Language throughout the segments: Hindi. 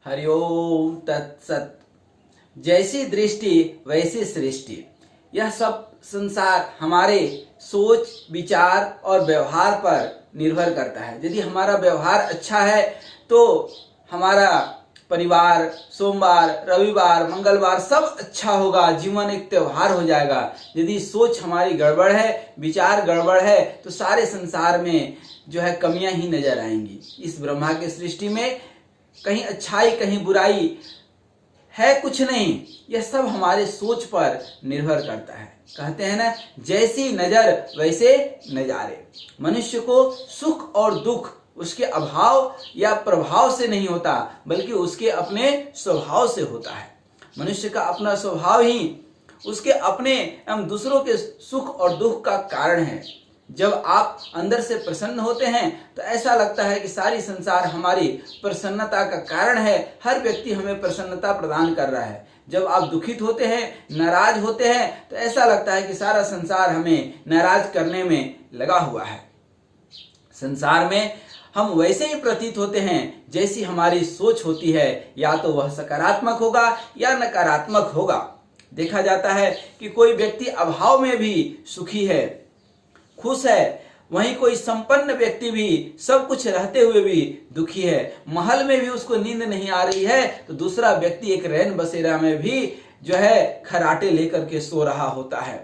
हरिओम तत्सत। जैसी दृष्टि वैसी सृष्टि। यह सब संसार हमारे सोच, विचार और व्यवहार पर निर्भर करता है। यदि हमारा व्यवहार अच्छा है तो हमारा परिवार सोमवार, रविवार, मंगलवार सब अच्छा होगा, जीवन एक त्योहार हो जाएगा। यदि सोच हमारी गड़बड़ है, विचार गड़बड़ है, तो सारे संसार में जो है कमियां ही नजर आएंगी। इस ब्रह्मा की सृष्टि में कहीं अच्छाई कहीं बुराई है कुछ नहीं, यह सब हमारे सोच पर निर्भर करता है। कहते हैं ना, जैसी नजर वैसे नजारे। मनुष्य को सुख और दुख उसके अभाव या प्रभाव से नहीं होता, बल्कि उसके अपने स्वभाव से होता है। मनुष्य का अपना स्वभाव ही उसके अपने एवं दूसरों के सुख और दुख का कारण है। जब आप अंदर से प्रसन्न होते हैं तो ऐसा लगता है कि सारी संसार हमारी प्रसन्नता का कारण है, हर व्यक्ति हमें प्रसन्नता प्रदान कर रहा है। जब आप दुखित होते हैं, नाराज होते हैं, तो ऐसा लगता है कि सारा संसार हमें नाराज करने में लगा हुआ है। संसार में हम वैसे ही प्रतीत होते हैं जैसी हमारी सोच होती है, या तो वह सकारात्मक होगा या नकारात्मक होगा। देखा जाता है कि कोई व्यक्ति अभाव में भी सुखी है, खुश है, वहीं कोई संपन्न व्यक्ति भी सब कुछ रहते हुए भी दुखी है। महल में भी उसको नींद नहीं आ रही है तो दूसरा व्यक्ति एक रैन बसेरा में भी जो है खराटे लेकर के सो रहा होता है।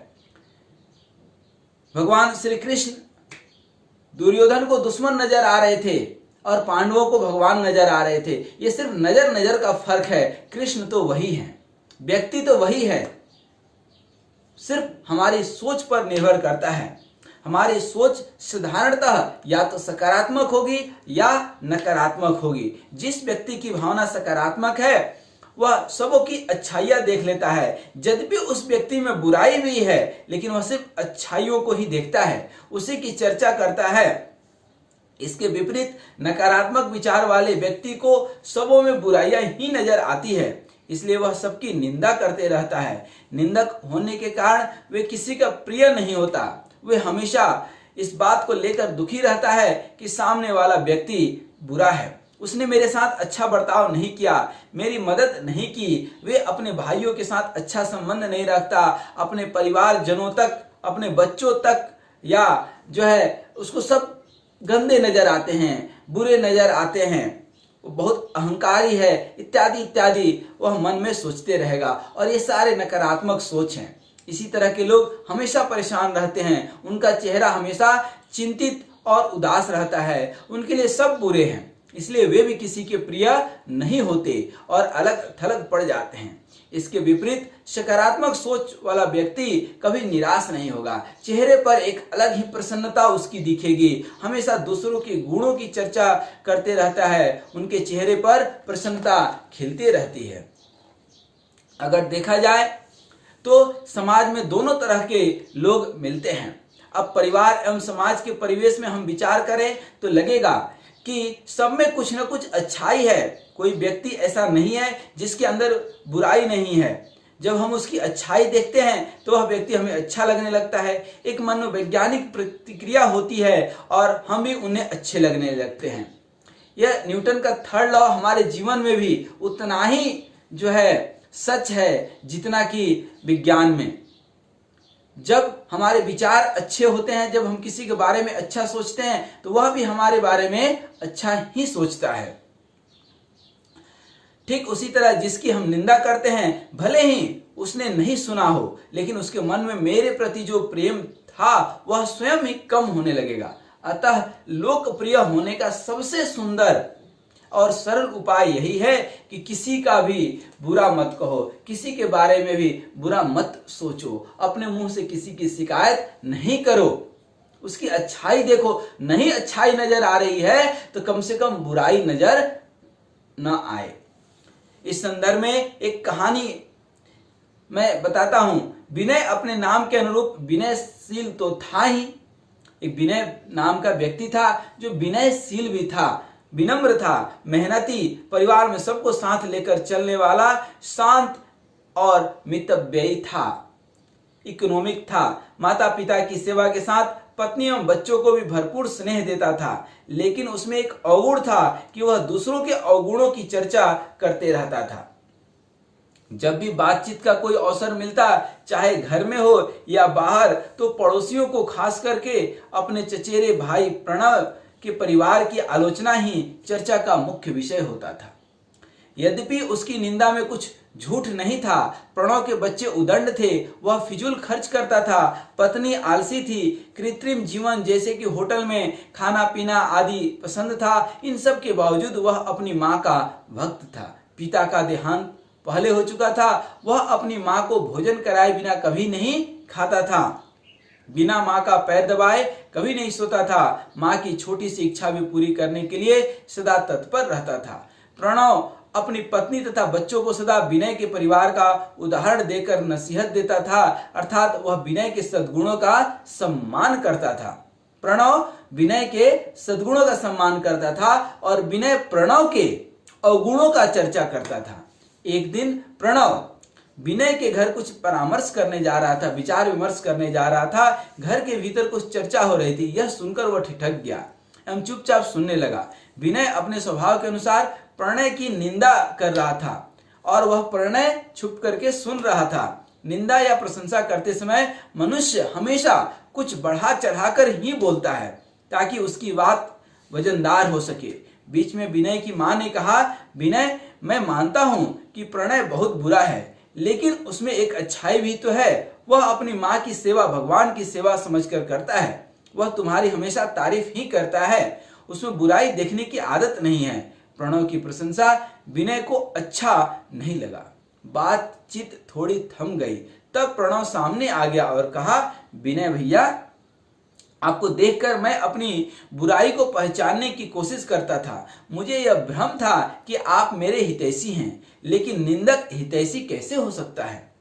भगवान श्री कृष्ण दुर्योधन को दुश्मन नजर आ रहे थे और पांडवों को भगवान नजर आ रहे थे। ये सिर्फ नजर नजर का फर्क है। कृष्ण तो वही है, व्यक्ति तो वही है, सिर्फ हमारी सोच पर निर्भर करता है। हमारी सोच साधारणतः या तो सकारात्मक होगी या नकारात्मक होगी। जिस व्यक्ति की भावना सकारात्मक है वह सबों की अच्छाइयां देख लेता है। यद्यपि उस व्यक्ति में बुराई भी है, लेकिन वह सिर्फ अच्छाइयों को ही देखता है, उसी की चर्चा करता है। इसके विपरीत नकारात्मक विचार वाले व्यक्ति को सबों में बुराइयां ही नजर आती है, इसलिए वह सबकी निंदा करते रहता है। निंदक होने के कारण वे किसी का प्रिय नहीं होता। वे हमेशा इस बात को लेकर दुखी रहता है कि सामने वाला व्यक्ति बुरा है, उसने मेरे साथ अच्छा बर्ताव नहीं किया, मेरी मदद नहीं की। वे अपने भाइयों के साथ अच्छा संबंध नहीं रखता, अपने परिवार जनों तक, अपने बच्चों तक या जो है उसको सब गंदे नजर आते हैं, बुरे नजर आते हैं, वो बहुत अहंकारी है, इत्यादि इत्यादि वह मन में सोचते रहेगा। और ये सारे नकारात्मक सोच हैं। इसी तरह के लोग हमेशा परेशान रहते हैं, उनका चेहरा हमेशा चिंतित और उदास रहता है, उनके लिए सब बुरे हैं, इसलिए वे भी किसी के प्रिय नहीं होते और अलग थलग पड़ जाते हैं। इसके विपरीत सकारात्मक सोच वाला व्यक्ति कभी निराश नहीं होगा, चेहरे पर एक अलग ही प्रसन्नता उसकी दिखेगी, हमेशा दूसरों के गुणों की चर्चा करते रहता है, उनके चेहरे पर प्रसन्नता खिलती रहती है। अगर देखा जाए तो समाज में दोनों तरह के लोग मिलते हैं। अब परिवार एवं समाज के परिवेश में हम विचार करें तो लगेगा कि सब में कुछ न कुछ अच्छाई है। कोई व्यक्ति ऐसा नहीं है जिसके अंदर बुराई नहीं है। जब हम उसकी अच्छाई देखते हैं तो वह व्यक्ति हमें अच्छा लगने लगता है। एक मनोवैज्ञानिक प्रतिक्रिया होती है और हम भी उन्हें अच्छे लगने लगते हैं। यह न्यूटन का थर्ड लॉ हमारे जीवन में भी उतना ही जो है सच है जितना कि विज्ञान में। जब हमारे विचार अच्छे होते हैं, जब हम किसी के बारे में अच्छा सोचते हैं, तो वह भी हमारे बारे में अच्छा ही सोचता है। ठीक उसी तरह जिसकी हम निंदा करते हैं, भले ही उसने नहीं सुना हो, लेकिन उसके मन में मेरे प्रति जो प्रेम था वह स्वयं ही कम होने लगेगा। अतः लोकप्रिय होने का सबसे सुंदर और सरल उपाय यही है कि किसी का भी बुरा मत कहो, किसी के बारे में भी बुरा मत सोचो, अपने मुंह से किसी की शिकायत नहीं करो, उसकी अच्छाई देखो। नहीं अच्छाई नजर आ रही है तो कम से कम बुराई नजर न आए। इस संदर्भ में एक कहानी मैं बताता हूं। विनय अपने नाम के अनुरूप विनयशील तो था ही। एक विनय नाम का व्यक्ति था जो विनयशील भी था, विनम्र था, मेहनती, परिवार में सबको साथ लेकर चलने वाला, शांत और मितव्ययी था, इकोनॉमिक था, माता पिता की सेवा के साथ पत्नी एवं बच्चों को भी भरपूर स्नेह देता था, लेकिन उसमें एक अवगुण था कि वह दूसरों के अवगुणों की चर्चा करते रहता था। जब भी बातचीत का कोई अवसर मिलता, चाहे घर में हो या बाहर, तो पड़ोसियों को खास करके अपने चचेरे भाई प्रणव के परिवार की आलोचना ही चर्चा का मुख्य विषय होता था। यद्यपि उसकी निंदा में कुछ झूठ नहीं था। प्रणव के बच्चे उदंड थे, वह फिजूल खर्च करता था, पत्नी आलसी थी, कृत्रिम जीवन जैसे कि होटल में खाना पीना आदि पसंद था। इन सब के बावजूद वह अपनी माँ का भक्त था। पिता का देहांत पहले हो चुका था। वह अपनी माँ को भोजन कराए बिना कभी नहीं खाता था, बिना माँ का पैर दबाए कभी नहीं सोता था, माँ की छोटी सी इच्छा भी पूरी करने के लिए सदा तत्पर रहता था। प्रणव अपनी पत्नी तथा बच्चों को सदा विनय के परिवार का उदाहरण देकर नसीहत देता था, अर्थात वह विनय के सद्गुणों का सम्मान करता था। प्रणव विनय के सद्गुणों का सम्मान करता था और विनय प्रणव के अवगुणों का चर्चा करता था। एक दिन प्रणव विनय के घर कुछ परामर्श करने जा रहा था, विचार विमर्श करने जा रहा था। घर के भीतर कुछ चर्चा हो रही थी। यह सुनकर वह ठिठक गया एवं चुपचाप सुनने लगा। विनय अपने स्वभाव के अनुसार प्रणय की निंदा कर रहा था और वह प्रणय छुप करके सुन रहा था। निंदा या प्रशंसा करते समय मनुष्य हमेशा कुछ बढ़ा चढ़ाकर ही बोलता है ताकि उसकी बात वजनदार हो सके। बीच में विनय की मां ने कहा, विनय, मैं मानता हूं कि प्रणय बहुत बुरा है, लेकिन उसमें एक अच्छाई भी तो है। वह अपनी माँ की सेवा भगवान की सेवा समझकर करता है। वह तुम्हारी हमेशा तारीफ ही करता है, उसमें बुराई देखने की आदत नहीं है। प्रणव की प्रशंसा विनय को अच्छा नहीं लगा। बातचीत थोड़ी थम गई। तब प्रणव सामने आ गया और कहा, विनय भैया, आपको देखकर मैं अपनी बुराई को पहचानने की कोशिश करता था। मुझे यह भ्रम था कि आप मेरे हितैषी हैं, लेकिन निंदक हितैषी कैसे हो सकता है?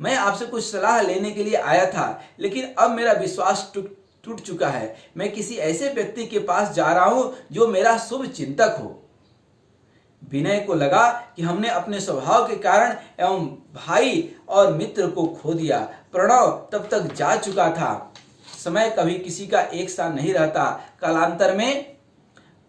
मैं आपसे कुछ सलाह लेने के लिए आया था, लेकिन अब मेरा विश्वास टूट चुका है। मैं किसी ऐसे व्यक्ति के पास जा रहा हूं जो मेरा शुभ चिंतक हो। विनय को लगा कि हमने अपने स्वभाव के कारण एवं भाई और मित्र को खो दिया। प्रणव तब तक जा चुका था। समय कभी किसी का एक सा नहीं रहता। कालांतर में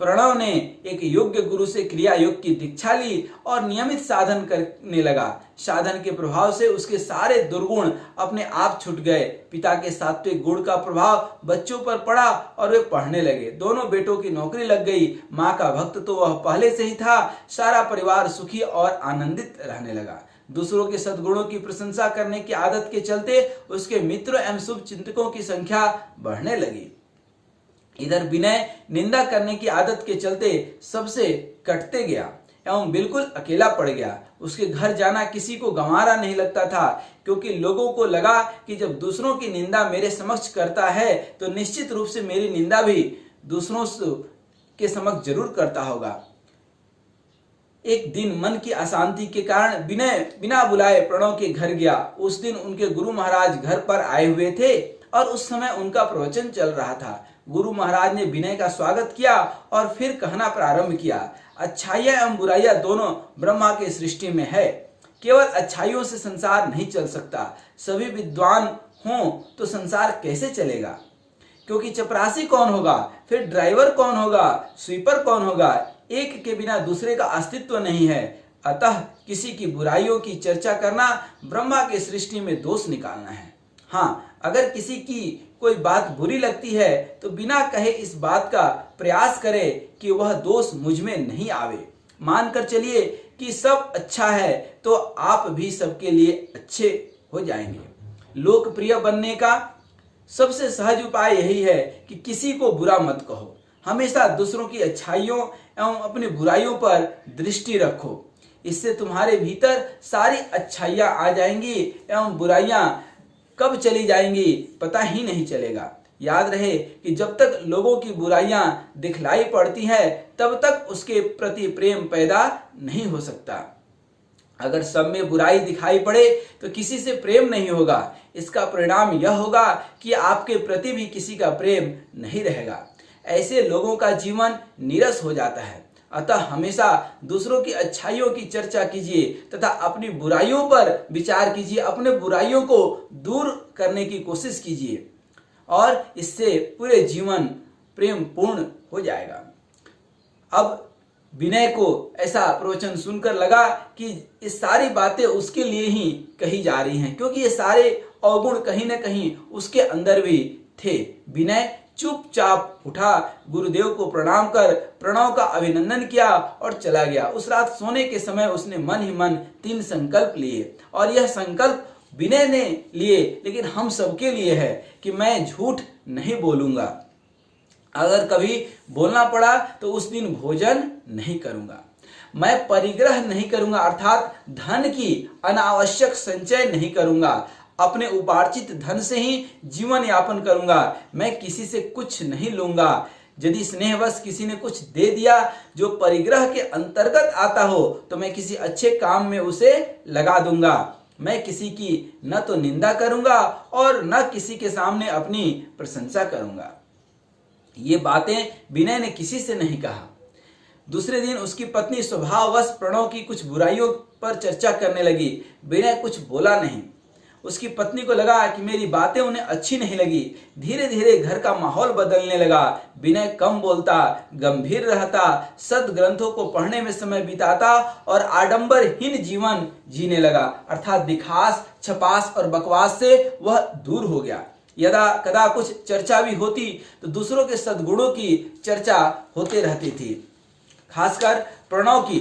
प्रणव ने एक योग्य गुरु से क्रिया योग की दीक्षा ली और नियमित साधन करने लगा। साधन के प्रभाव से उसके सारे दुर्गुण अपने आप छूट गए। पिता के सात्विक गुण का प्रभाव बच्चों पर पड़ा और वे पढ़ने लगे। दोनों बेटों की नौकरी लग गई। माँ का भक्त तो वह पहले से ही था। सारा परिवार सुखी और आनंदित रहने लगा। दूसरों के सद्गुणों की प्रशंसा करने की आदत के चलते उसके मित्र एवं शुभ चिंतकों की संख्या बढ़ने लगी। इधर विनय निंदा करने की आदत के चलते सबसे कटते गया एवं बिल्कुल अकेला पड़ गया। उसके घर जाना किसी को गंवारा नहीं लगता था, क्योंकि लोगों को लगा कि जब दूसरों की निंदा मेरे समक्ष करता है तो निश्चित रूप से मेरी निंदा भी दूसरों के समक्ष जरूर करता होगा। एक दिन मन की अशांति के कारण विनय बिना बुलाए प्रणव के घर गया। उस दिन उनके गुरु महाराज घर पर आए हुए थे और उस समय उनका प्रवचन चल रहा था। गुरु महाराज ने विनय का स्वागत किया और फिर कहना प्रारंभ किया, अच्छाइयां एवं बुराइयां दोनों ब्रह्मा के सृष्टि में है। केवल अच्छाइयों से संसार नहीं चल सकता। सभी विद्वान हों तो संसार कैसे चलेगा? क्योंकि चपरासी कौन होगा, फिर ड्राइवर कौन होगा, स्वीपर कौन होगा? एक के बिना दूसरे का अस्तित्व नहीं है। अतः किसी की बुराइयों की चर्चा करना ब्रह्मा के सृष्टि में दोष निकालना है। हाँ, अगर किसी की कोई बात बुरी लगती है तो बिना कहे इस बात का प्रयास करे कि वह दोष मुझ में नहीं आवे। मानकर चलिए कि सब अच्छा है तो आप भी सबके लिए अच्छे हो जाएंगे। लोकप्रिय बनने का सबसे सहज उपाय यही है कि किसी को बुरा मत कहो। हमेशा दूसरों की अच्छाइयों एवं अपनी बुराइयों पर दृष्टि रखो। इससे तुम्हारे भीतर सारी अच्छाइयां आ जाएंगी एवं बुराइयां कब चली जाएंगी पता ही नहीं चलेगा। याद रहे कि जब तक लोगों की बुराइयां दिखलाई पड़ती हैं तब तक उसके प्रति प्रेम पैदा नहीं हो सकता। अगर सब में बुराई दिखाई पड़े तो किसी से प्रेम नहीं होगा। इसका परिणाम यह होगा कि आपके प्रति भी किसी का प्रेम नहीं रहेगा। ऐसे लोगों का जीवन नीरस हो जाता है। अतः हमेशा दूसरों की अच्छाइयों की चर्चा कीजिए तथा अपनी बुराइयों पर विचार कीजिए। अपने बुराइयों को दूर करने की कोशिश कीजिए। और इससे पूरे जीवन प्रेम पूर्ण हो जाएगा। अब विनय को ऐसा प्रवचन सुनकर लगा कि ये सारी बातें उसके लिए ही कही जा रही हैं, क्योंकि ये सारे अवगुण कहीं न कहीं उसके अंदर भी थे। विनय चुपचाप उठा, गुरुदेव को प्रणाम कर प्रणव का अभिनंदन किया और चला गया। उस रात सोने के समय उसने मन ही मन 3 संकल्प लिए, और यह संकल्प विनय ने लिए, लेकिन हम सबके लिए है कि मैं झूठ नहीं बोलूंगा। अगर कभी बोलना पड़ा तो उस दिन भोजन नहीं करूंगा। मैं परिग्रह नहीं करूंगा, अर्थात धन की अनावश्यक संचय नहीं करूंगा। अपने उपार्जित धन से ही जीवन यापन करूंगा। मैं किसी से कुछ नहीं लूंगा। यदि स्नेहवश किसी ने कुछ दे दिया जो परिग्रह के अंतर्गत आता हो तो मैं किसी अच्छे काम में उसे लगा दूंगा। मैं किसी की न तो निंदा करूंगा और न किसी के सामने अपनी प्रशंसा करूंगा। ये बातें विनय ने किसी से नहीं कहा। दूसरे दिन उसकी पत्नी स्वभाववश प्रणव की कुछ बुराइयों पर चर्चा करने लगी। विनय कुछ बोला नहीं। उसकी पत्नी को लगा कि मेरी बातें उन्हें अच्छी नहीं लगी। धीरे धीरे घर का माहौल बदलने लगा। विनय कम बोलता, गंभीर रहता, सद्ग्रंथों को पढ़ने में समय बिताता और आडंबरहीन जीवन जीने लगा, अर्थात दिखास, छपास और बकवास से वह दूर हो गया। यदा कदा कुछ चर्चा भी होती तो दूसरों के सद्गुणों की चर्चा होते रहती थी, खासकर प्रणव की।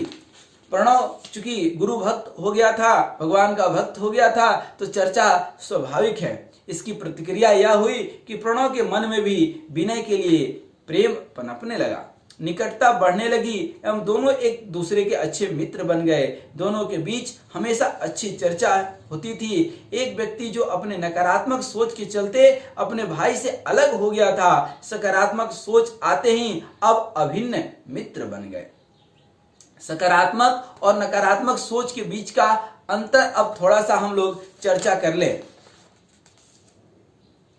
प्रणव चूंकि गुरु भक्त हो गया था, भगवान का भक्त हो गया था, तो चर्चा स्वाभाविक है। इसकी प्रतिक्रिया यह हुई कि प्रणव के मन में भी विनय के लिए प्रेम पनपने लगा, निकटता बढ़ने लगी एवं दोनों एक दूसरे के अच्छे मित्र बन गए। दोनों के बीच हमेशा अच्छी चर्चा होती थी। एक व्यक्ति जो अपने नकारात्मक सोच के चलते अपने भाई से अलग हो गया था, सकारात्मक सोच आते ही अब अभिन्न मित्र बन गए। सकारात्मक और नकारात्मक सोच के बीच का अंतर अब थोड़ा सा हम लोग चर्चा कर ले।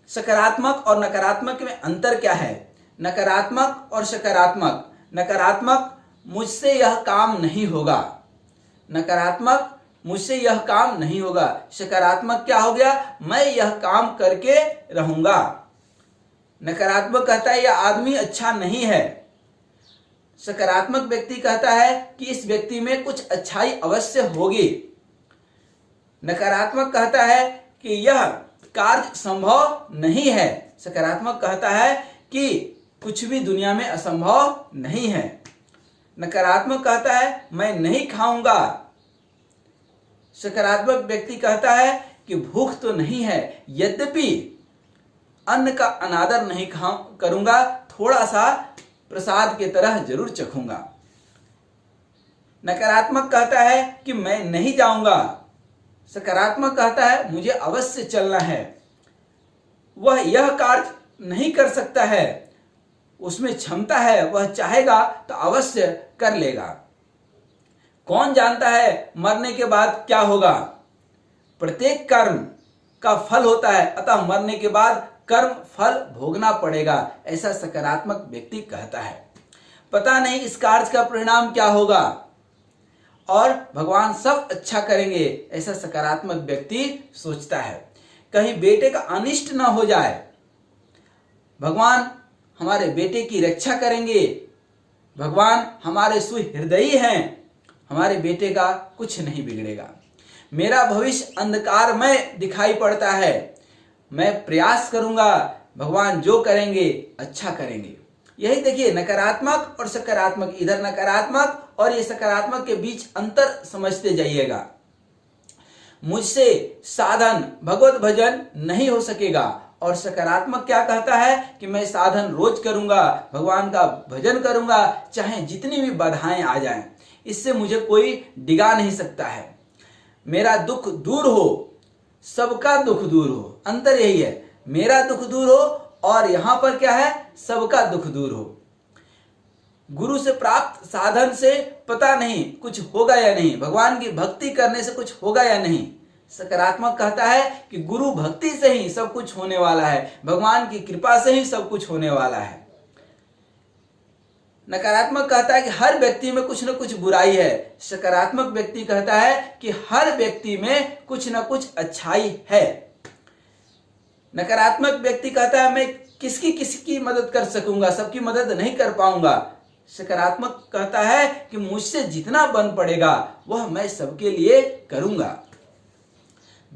सकारात्मक और नकारात्मक में अंतर क्या है? नकारात्मक और सकारात्मक। नकारात्मक, मुझसे यह काम नहीं होगा। नकारात्मक, मुझसे यह काम नहीं होगा। सकारात्मक क्या हो गया? मैं यह काम करके रहूंगा। नकारात्मक कहता है यह आदमी अच्छा नहीं है। सकारात्मक व्यक्ति कहता है कि इस व्यक्ति में कुछ अच्छाई अवश्य होगी। नकारात्मक कहता है कि यह कार्य संभव नहीं है। सकारात्मक कहता है कि कुछ भी दुनिया में असंभव नहीं है। नकारात्मक कहता है मैं नहीं खाऊंगा। सकारात्मक व्यक्ति कहता है कि भूख तो नहीं है, यद्यपि अन्न का अनादर नहीं करूंगा, थोड़ा सा प्रसाद के तरह जरूर चखूंगा। नकारात्मक कहता है कि मैं नहीं जाऊंगा। सकारात्मक कहता है मुझे अवश्य चलना है। वह यह कार्य नहीं कर सकता है, उसमें क्षमता है, वह चाहेगा तो अवश्य कर लेगा। कौन जानता है मरने के बाद क्या होगा? प्रत्येक कर्म का फल होता है, अतः मरने के बाद कर्म फल भोगना पड़ेगा, ऐसा सकारात्मक व्यक्ति कहता है। पता नहीं इस कार्य का परिणाम क्या होगा और भगवान सब अच्छा करेंगे, ऐसा सकारात्मक व्यक्ति सोचता है। कहीं बेटे का अनिष्ट न हो जाए, भगवान हमारे बेटे की रक्षा करेंगे, भगवान हमारे सुहृदयी हैं, हमारे बेटे का कुछ नहीं बिगड़ेगा। मेरा भविष्य अंधकारमय दिखाई पड़ता है, मैं प्रयास करूंगा, भगवान जो करेंगे अच्छा करेंगे। यही देखिए नकारात्मक और सकारात्मक, इधर नकारात्मक और ये सकारात्मक के बीच अंतर समझते जाइएगा। मुझसे साधन भगवत भजन नहीं हो सकेगा, और सकारात्मक क्या कहता है कि मैं साधन रोज करूंगा, भगवान का भजन करूंगा, चाहे जितनी भी बाधाएं आ जाएं, इससे मुझे कोई डिगा नहीं सकता है। मेरा दुख दूर हो, सबका दुख दूर हो। अंतर यही है, मेरा दुख दूर हो और यहां पर क्या है, सबका दुख दूर हो। गुरु से प्राप्त साधन से पता नहीं कुछ होगा या नहीं, भगवान की भक्ति करने से कुछ होगा या नहीं। सकारात्मक कहता है कि गुरु भक्ति से ही सब कुछ होने वाला है, भगवान की कृपा से ही सब कुछ होने वाला है। नकारात्मक कहता है कि हर व्यक्ति में कुछ न कुछ बुराई है। सकारात्मक व्यक्ति कहता है कि हर व्यक्ति में कुछ न कुछ अच्छाई है। नकारात्मक व्यक्ति कहता है मैं किसकी मदद कर सकूंगा, सबकी मदद नहीं कर पाऊंगा। सकारात्मक कहता है कि मुझसे जितना बन पड़ेगा वह मैं सबके लिए करूंगा।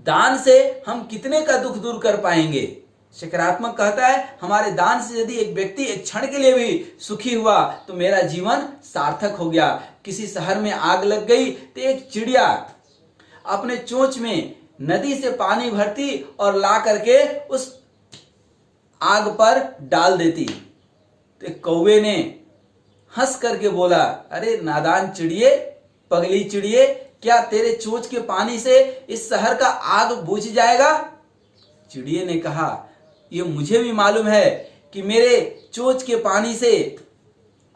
दान से हम कितने का दुख दूर कर पाएंगे। सकारात्मक कहता है हमारे दान से यदि एक व्यक्ति एक क्षण के लिए भी सुखी हुआ तो मेरा जीवन सार्थक हो गया। किसी शहर में आग लग गई तो एक चिड़िया अपने चोंच में नदी से पानी भरती और ला करके उस आग पर डाल देती। तो कौवे ने हंस करके बोला, अरे नादान चिड़िए, पगली चिड़िए, क्या तेरे चोंच के पानी से इस शहर का आग बुझ जाएगा। चिड़िए ने कहा, ये मुझे भी मालूम है कि मेरे चोंच के पानी से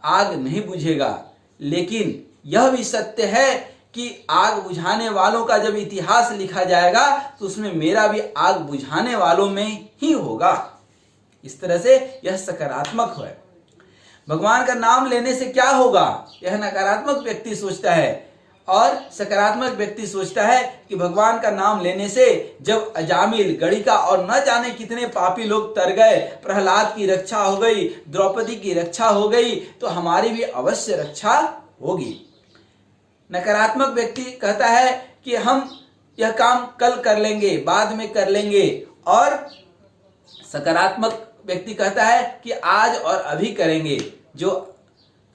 आग नहीं बुझेगा, लेकिन यह भी सत्य है कि आग बुझाने वालों का जब इतिहास लिखा जाएगा तो उसमें मेरा भी आग बुझाने वालों में ही होगा। इस तरह से यह सकारात्मक है। भगवान का नाम लेने से क्या होगा, यह नकारात्मक व्यक्ति सोचता है। और सकारात्मक व्यक्ति सोचता है कि भगवान का नाम लेने से जब अजामिल, गणिका और न जाने कितने पापी लोग तर गए, प्रहलाद की रक्षा हो गई, द्रौपदी की रक्षा हो गई, तो हमारी भी अवश्य रक्षा होगी। नकारात्मक व्यक्ति कहता है कि हम यह काम कल कर लेंगे, बाद में कर लेंगे। और सकारात्मक व्यक्ति कहता है कि आज और अभी करेंगे। जो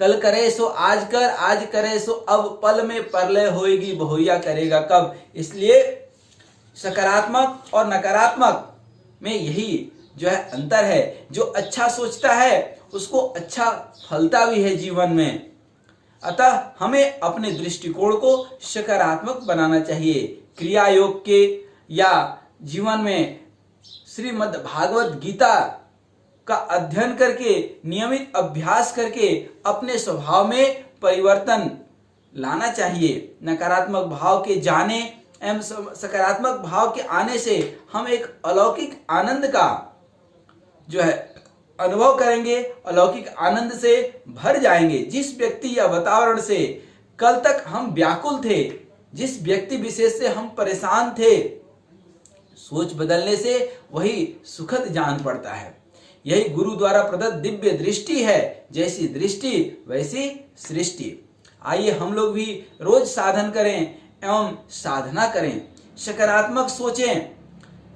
कल करे सो आज कर, आज करे सो अब, पल में परलय होएगी बहुया करेगा कब। इसलिए सकारात्मक और नकारात्मक में यही जो है अंतर है। जो अच्छा सोचता है उसको अच्छा फलता भी है जीवन में। अतः हमें अपने दृष्टिकोण को सकारात्मक बनाना चाहिए। क्रिया योग के या जीवन में श्रीमद् भागवत गीता का अध्ययन करके, नियमित अभ्यास करके अपने स्वभाव में परिवर्तन लाना चाहिए। नकारात्मक भाव के जाने एवं सकारात्मक भाव के आने से हम एक अलौकिक आनंद का जो है अनुभव करेंगे, अलौकिक आनंद से भर जाएंगे। जिस व्यक्ति या वातावरण से कल तक हम व्याकुल थे, जिस व्यक्ति विशेष से हम परेशान थे, सोच बदलने से वही सुखद जान पड़ता है। यही गुरु द्वारा प्रदत्त दिव्य दृष्टि है। जैसी दृष्टि वैसी सृष्टि। आइए हम लोग भी रोज साधन करें एवं साधना करें, सकारात्मक सोचें।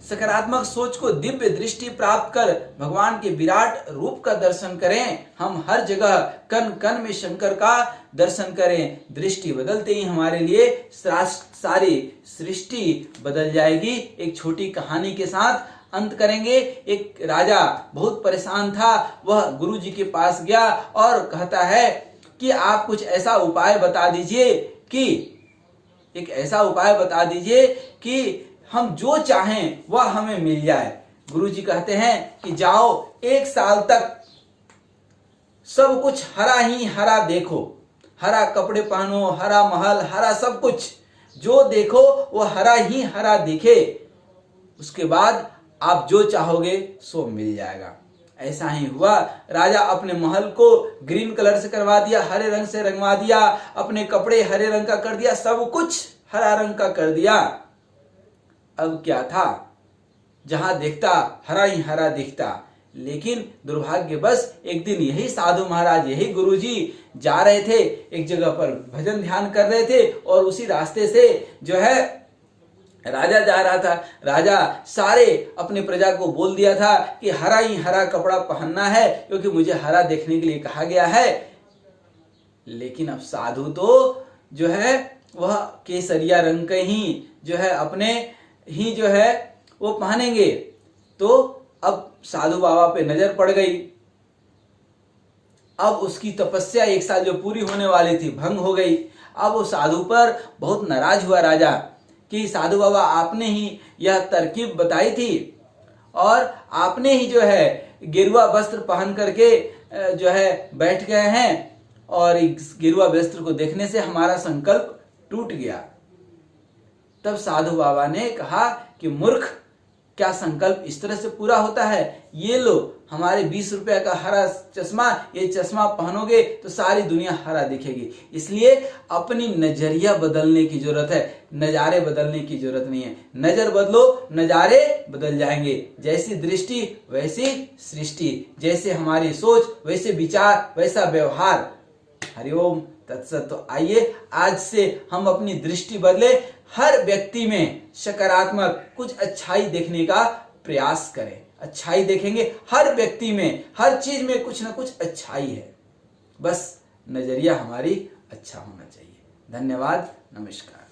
सकारात्मक सोच को दिव्य दृष्टि प्राप्त कर भगवान के विराट रूप का दर्शन करें। हम हर जगह कण कण में शंकर का दर्शन करें। दृष्टि बदलते ही हमारे लिए सारी सृष्टि बदल जाएगी। एक छोटी कहानी के साथ अंत करेंगे। एक राजा बहुत परेशान था। वह गुरु जी के पास गया और कहता है कि आप कुछ ऐसा उपाय बता दीजिए कि हम जो चाहें वह हमें मिल जाए। गुरु जी कहते हैं कि जाओ, 1 साल तक सब कुछ हरा ही हरा देखो। हरा कपड़े पहनो, हरा महल, हरा सब कुछ, जो देखो वो हरा ही हरा दिखे। उसके बाद आप जो चाहोगे सो मिल जाएगा। ऐसा ही हुआ। राजा अपने महल को ग्रीन कलर से करवा दिया, हरे रंग से रंगवा दिया, अपने कपड़े हरे रंग का कर दिया, सब कुछ हरा रंग का कर दिया। अब क्या था, जहां देखता हरा ही हरा दिखता। लेकिन दुर्भाग्यवश एक दिन यही साधु महाराज, यही गुरुजी जा रहे थे, एक जगह पर भजन ध्यान कर रहे थे और उसी रास्ते से जो है राजा जा रहा था। राजा सारे अपने प्रजा को बोल दिया था कि हरा ही हरा कपड़ा पहनना है, क्योंकि मुझे हरा देखने के लिए कहा गया है। लेकिन अब साधु तो जो है वह केसरिया रंग के ही जो है अपने ही जो है वो पहनेंगे। तो अब साधु बाबा पे नजर पड़ गई। अब उसकी तपस्या 1 साल जो पूरी होने वाली थी भंग हो गई। अब वो साधु पर बहुत नाराज हुआ राजा कि साधु बाबा आपने ही यह तरकीब बताई थी और आपने ही जो है गेरुआ वस्त्र पहन करके जो है बैठ गए हैं और इस गेरुआ वस्त्र को देखने से हमारा संकल्प टूट गया। तब साधु बाबा ने कहा कि मूर्ख, क्या संकल्प इस तरह से पूरा होता है? ये लो हमारे 20 रुपए का हरा चश्मा, ये चश्मा पहनोगे तो सारी दुनिया हरा दिखेगी। इसलिए अपनी नजरिया बदलने की जरूरत है, नजारे बदलने की जरूरत नहीं है। नजर बदलो, नजारे बदल जाएंगे। जैसी दृष्टि वैसी सृष्टि, जैसे हमारी सोच वैसे विचार वैसा व्यवहार। हरिओम तत्सत। तो आइए आज से हम अपनी दृष्टि बदले, हर व्यक्ति में सकारात्मक कुछ अच्छाई देखने का प्रयास करें। अच्छाई देखेंगे हर व्यक्ति में, हर चीज में कुछ ना कुछ अच्छाई है। बस नजरिया हमारी अच्छा होना चाहिए। धन्यवाद, नमस्कार।